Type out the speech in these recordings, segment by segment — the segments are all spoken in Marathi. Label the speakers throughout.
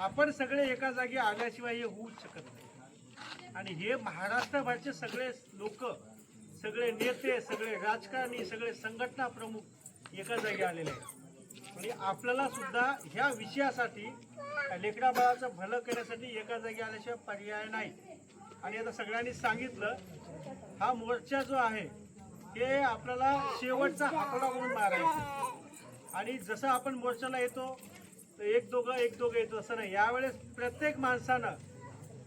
Speaker 1: आपण सगळे एका जागी आल्याशिवाय हे होऊच शकत नाही. आणि हे महाराष्ट्रभरचे सगळे लोक, सगळे नेते, सगळे राजकारणी, सगळे संघटना प्रमुख एका जागी आलेले आहेत. आणि आपल्याला सुद्धा ह्या विषयासाठी लेकरा बाळाचं भलं करण्यासाठी एका जागी आल्याशिवाय पर्याय नाही. आणि आता सगळ्यांनी सांगितलं, हा मोर्चा जो आहे हे आपल्याला शेवटचा आकडा म्हणून मारायचा. आणि जसं आपण मोर्चाला येतो तर एक दोघं येतो असं नाही. यावेळेस प्रत्येक माणसानं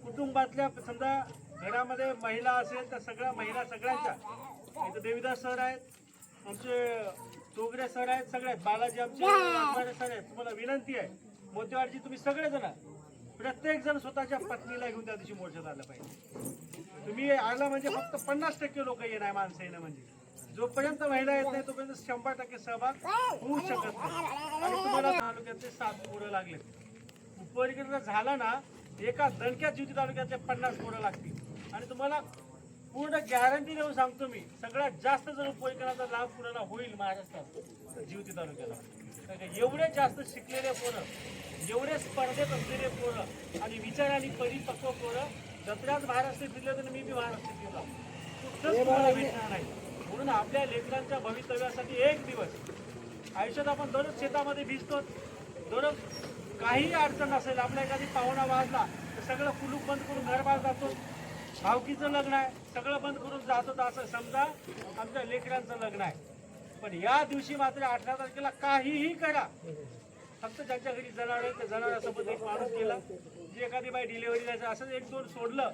Speaker 1: कुटुंबातल्या, समजा घरामध्ये महिला असेल तर सगळ्या महिला सगळ्यांच्या, इथं देविदास सर आहेत, आमचे तोगरे सर आहेत, सगळे बालाजी आमचे वाघमारे सर आहेत. तुम्हाला विनंती आहे, मोतेवाडची तुम्ही सगळेजण प्रत्येक जण स्वतःच्या पत्नीला घेऊन त्या दिवशी मोर्चात आलं पाहिजे. तुम्ही आला म्हणजे फक्त 50% लोक येणार, माणसं येणं म्हणजे. जोपर्यंत महिला येत नाही तोपर्यंत 100% सहभाग होऊ शकत नाही. आणि तुम्हाला तालुक्यातले 7 पोरं लागले, उपवर्गीय झाला ना, एका दणक्यात ज्योती तालुक्यातले 50 पोरं लागतील. आणि तुम्हाला पूर्ण गॅरंटी देऊन सांगतो मी, सगळ्यात जास्त जर उपवर्गीयाचा लाभ कुणाला होईल महाराष्ट्रात ज्योती तालुक्याला. एवढे जास्त शिकलेले पोरं, एवढे स्पर्धेत असलेले पोरं आणि विचाराने परिपक्व पोरं जत्राच महाराष्ट्र फिरले तर मी बी महाराष्ट्र फिरला, कुठंच तुम्हाला भेटणार नाही. म्हणून आपल्या लेकरांच्या भवितव्यासाठी एक दिवस आयुष्यात आपण दररोज शेतामध्ये भिजतो, दररोज काही अडचण असेल, आपला एखादी पाहुणा वाजला तर सगळं कुलूप बंद करून घरबाहेर जातो. भावकीचं लग्न आहे, सगळं बंद करून जातो, तर असं समजा आमच्या लेकरांचं लग्न आहे. पण या दिवशी मात्र 18 तारखेला काहीही करा, फक्त ज्यांच्या घरी जनावर आहे त्या जनावरांसोबत एक माणूस केला, जी एखादी बाई डिलिव्हरी द्यायचं असं 1-2 सोडलं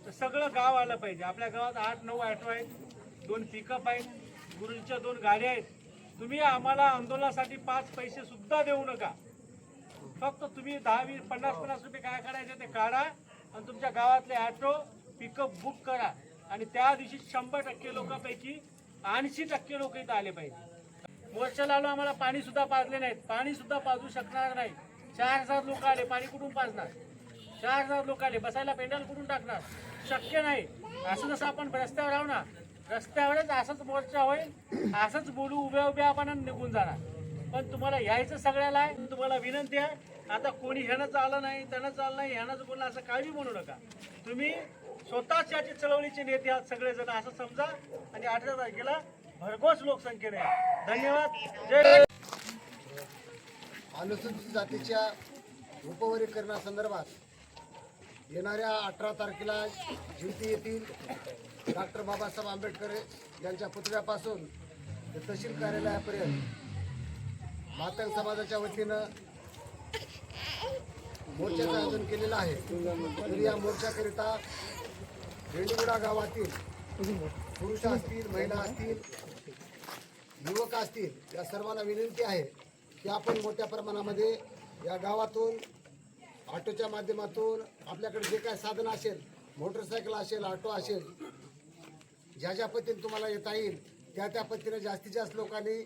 Speaker 1: तर सगळं गाव आलं पाहिजे. आपल्या गावात 8-9 ऑटो आहेत, 2 पिकअप आहेत, गुरुजीच्या 2 गाड्या आहेत. तुम्ही आम्हाला आंदोलनासाठी 5 पैसे सुद्धा देऊ नका. फक्त तुम्ही 10-20-50 रुपये काय काढायचे ते काढा आणि तुमच्या गावातले ऑटो पिकअप बुक करा. आणि त्या दिवशी 100% लोकांपैकी 80% लोक इथं आले पाहिजे. मोर्चाला आलो, आम्हाला पाणी सुद्धा पाजले नाहीत, पाणी सुद्धा पाजू शकणार नाही. 4000 लोक आले, पाणी कुठून पाजणार? 4000 लोक आले, बसायला पेंडल कुठून टाकणार? शक्य नाही. असं जसं आपण रस्त्यावर राहू ना, रस्त्यावरच असंच मोर्चा होईल, असंच बोलू, उभ्या आपण निघून जाणार. पण तुम्हाला यायचं सगळ्याला आहे. तुम्हाला विनंती आहे, आता कोणी ह्यानंच आलं नाही, त्यानंच आलं नाही, ह्यानंच बोललं असं काही म्हणू नका. तुम्ही स्वतःच याचे चळवळीचे नेते आहात सगळेजण, असं समजा. आणि 18 तारखेला भरघोस लोकसंख्येने. धन्यवाद. जय.
Speaker 2: अनुसूचित जातीच्या उपवर्गीकरणासंदर्भात येणाऱ्या 18 तारखेला ज्योती येथील डॉक्टर बाबासाहेब आंबेडकर यांच्या पुतळ्यापासून ते तहसील कार्यालयापर्यंत मातंग समाजाच्या वतीनं मोर्चाचं आयोजन केलेलं आहे. तर या मोर्चाकरिता रेंडीगुडा गावातील पुरुष असतील, महिला असतील, युवक असतील, या सर्वांना विनंती आहे की आपण मोठ्या प्रमाणामध्ये या गावातून ऑटोच्या माध्यमातून आपल्याकडे जे काय साधन असेल, मोटरसायकल असेल, ऑटो असेल, ज्या ज्या पद्धतीने तुम्हाला येता येईल त्या पद्धतीने जास्तीत जास्त लोकांनी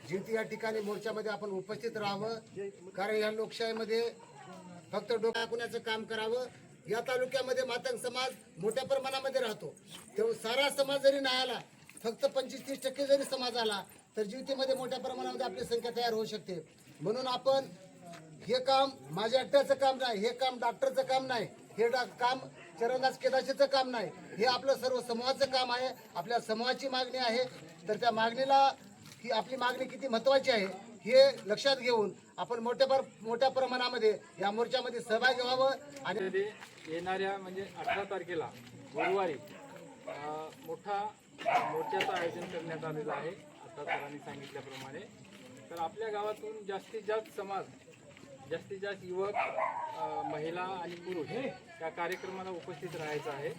Speaker 2: ज्योती या ठिकाणी मोर्चामध्ये आपण उपस्थित राहावं. कारण या लोकशाहीमध्ये फक्त डोक्या कुणाचं काम करावं. या तालुक्यामध्ये मातंग समाज मोठ्या प्रमाणामध्ये राहतो, तेव्हा सारा समाज जरी नाही आला, फक्त 25-30% जरी समाज आला तर ज्योतीमध्ये मोठ्या प्रमाणामध्ये आपली संख्या तयार होऊ शकते. म्हणून आपण हे काम माझ्या एकट्याचं काम नाही, हे काम डॉक्टरचं काम नाही, हे काम चरणदास केदाशीचं काम नाही, हे आपलं सर्व समूहाचं काम आहे. आपल्या समूहाची मागणी आहे. तर त्या मागणीला की आपली मागणी किती महत्त्वाची आहे हे लक्षात घेऊन आपण मोठ्या प्रमाणामध्ये या मोर्चामध्ये सहभागी व्हावं. आणि
Speaker 3: येणाऱ्या म्हणजे 18 तारखेला गुरुवारी मोठा मोर्चाचं आयोजन करण्यात आलेलं आहे. आता सरांनी सांगितल्याप्रमाणे तर आपल्या गावातून जास्तीत जास्त समाज, जास्तीत जास्त युवक, महिला आणि पुरुष या कार्यक्रमाला उपस्थित राहायचं आहे.